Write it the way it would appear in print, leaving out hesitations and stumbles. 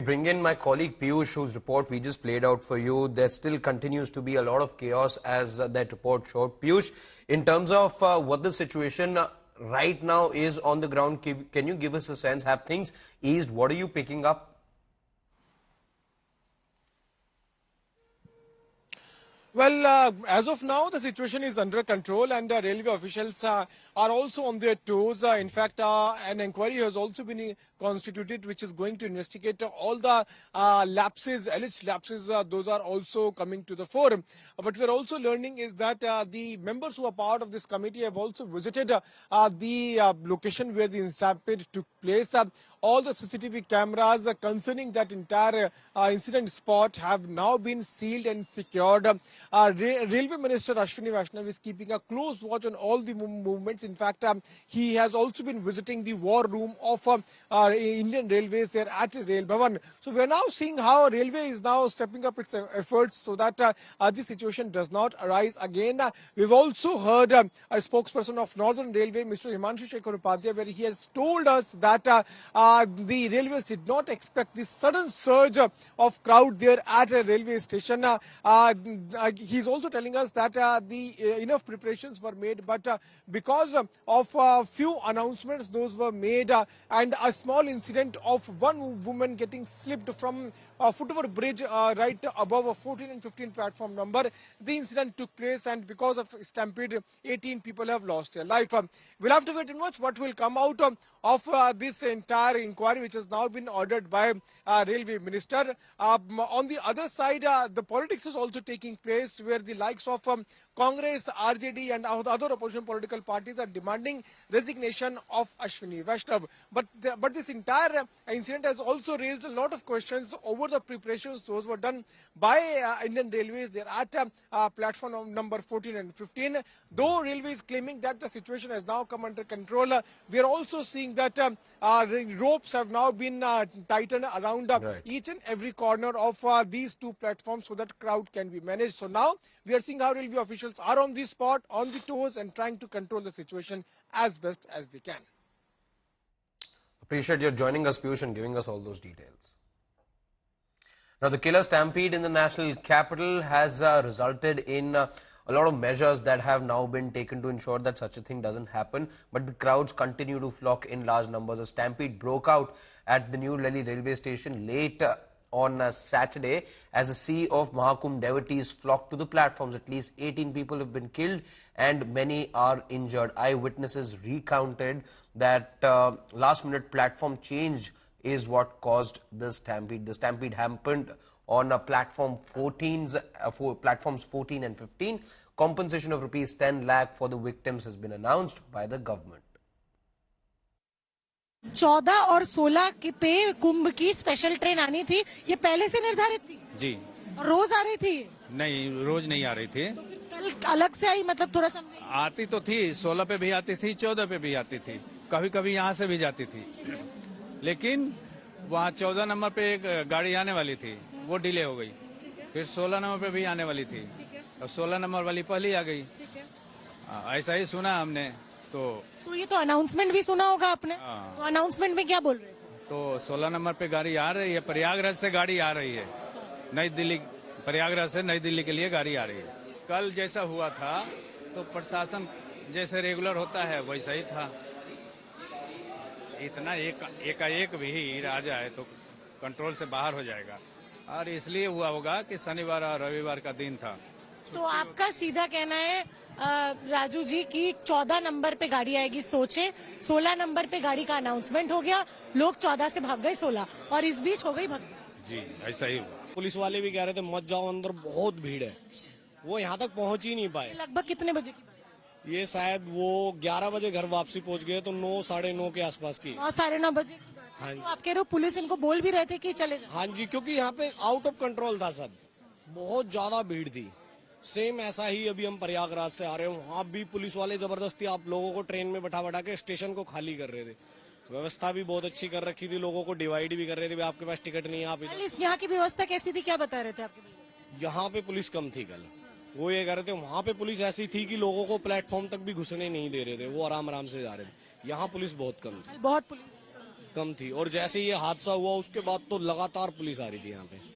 bring in my colleague Piyush, whose report we just played out for you. There still continues to be a lot of chaos, as that report showed. Piyush, in terms of what the situation right now is on the ground, can you give us a sense? Have things eased? What are you picking up? Well, as of now, the situation is under control, and railway officials are also on their toes. In fact, an inquiry has also been constituted, which is going to investigate all the alleged lapses. Those are also coming to the fore. What we're also learning is that the members who are part of this committee have also visited the location where the stampede took place. All the CCTV cameras concerning that entire incident spot have now been sealed and secured. Railway Minister Ashwini Vaishnav is keeping a close watch on all the movements. In fact, he has also been visiting the war room of Indian Railways there at Rail Bhavan. So we are now seeing how Railway is now stepping up its efforts so that this situation does not arise again. We've also heard a spokesperson of Northern Railway, Mr. Himanshu Shekhar Upadhyay, where he has told us that the railways did not expect this sudden surge of crowd there at a railway station. He's also telling us that enough preparations were made, but because of a few announcements, those were made, and a small incident of one woman getting slipped from a foot-over bridge right above a 14 and 15 platform number. The incident took place, and because of stampede, 18 people have lost their life. We'll have to wait and watch what will come out of this entire inquiry, which has now been ordered by Railway Minister. On the other side, the politics is also taking place, where the likes of Congress, RJD and other opposition political parties are demanding resignation of Ashwini Vaishnav. But this entire incident has also raised a lot of questions over the preparations those were done by Indian Railways there at platform number 14 and 15. Though Railway is claiming that the situation has now come under control, we are also seeing that ropes have now been tightened around each and every corner of these two platforms so that crowd can be managed. So now we are seeing how railway officials are on the spot, on the toes, and trying to control the situation as best as they can. Appreciate your joining us, Piyush, and giving us all those details. Now, the killer stampede in the national capital has resulted in a lot of measures that have now been taken to ensure that such a thing doesn't happen. But the crowds continue to flock in large numbers. A stampede broke out at the New Delhi railway station late on Saturday as a sea of Mahakumbh devotees flocked to the platforms. At least 18 people have been killed and many are injured. Eyewitnesses recounted that last-minute platform change is what caused the stampede. The stampede happened on platforms 14 and 15. Compensation of rupees 10 lakh for the victims has been announced by the government. 14 और 16 पे कुंभ की special train आनी थी, ये पहले से निर्धारित थी जी। रोज आ रही थी? नहीं, रोज नहीं आ रही थी। तो कल अलग से आई, मतलब थोड़ा समझे। आती तो थी, 16 पे भी आती थी, 14 पे भी आती थी, कभी कभी यहाँ से भी जाती थी, लेकिन वहाँ 14 नंबर पे एक गाड़ी आने वाली थी, वो डिले हो गई। फिर 16 नंबर पे भी आने वाली थी और 16 नंबर वाली पहले आ गई। ऐसा ही सुना हमने। तो ये तो अनाउंसमेंट भी सुना होगा आपने। तो अनाउंसमेंट में क्या बोल रहे थे? तो 16 नंबर पे गाड़ी आ रही है, प्रयागराज से गाड़ी आ रही है, नई दिल्ली, प्रयागराज से नई दिल्ली के लिए गाड़ी आ रही है। कल जैसा हुआ था तो प्रशासन जैसे रेगुलर होता है वैसा ही था। इतना एकाएक भी आ जाए तो कंट्रोल से बाहर हो जाएगा, और इसलिए हुआ होगा कि शनिवार और रविवार का दिन था। तो आपका सीधा कहना है राजू जी की 14 नंबर पे गाड़ी आएगी, सोचे 16 नंबर पे गाड़ी का अनाउंसमेंट हो गया, लोग 14 से भाग गए 16 और इस बीच हो गई भगदड़। जी, ऐसा ही हुआ। पुलिस वाले भी कह रहे थे मत जाओ अंदर, बहुत भीड़ है, वो यहाँ तक पहुँच ही नहीं पाए। लगभग कितने बजे की? ये शायद वो 11 बजे घर वापसी पहुँच गए, तो 9 साढ़े 9 के आसपास की। 9 साढ़े 9 बजे। हाँ जी। तो आप कह रहे हो पुलिस इनको बोल भी रहे थे कि चले जाओ? हाँ जी, क्योंकि यहाँ पे आउट ऑफ कंट्रोल था सब, बहुत ज्यादा भीड़ थी। सेम ऐसा ही अभी हम प्रयागराज से आ रहे हैं, वहाँ भी पुलिस वाले जबरदस्ती आप लोगों को ट्रेन में बैठा के स्टेशन को खाली कर रहे थे। व्यवस्था भी बहुत अच्छी कर रखी थी, लोगों को डिवाइड भी कर रहे थे, आपके पास टिकट नहीं है आप। यहाँ की व्यवस्था कैसी थी, क्या बता रहे थे आपके? यहाँ पे पुलिस कम थी कल, वो ये कह रहे थे वहाँ पे पुलिस ऐसी थी कि लोगों को प्लेटफॉर्म तक भी घुसने नहीं दे रहे थे, वो आराम आराम से जा रहे थे। यहाँ पुलिस बहुत कम थी। बहुत पुलिस कम थी और जैसे ये हादसा हुआ उसके बाद तो लगातार पुलिस आ रही थी यहाँ पे।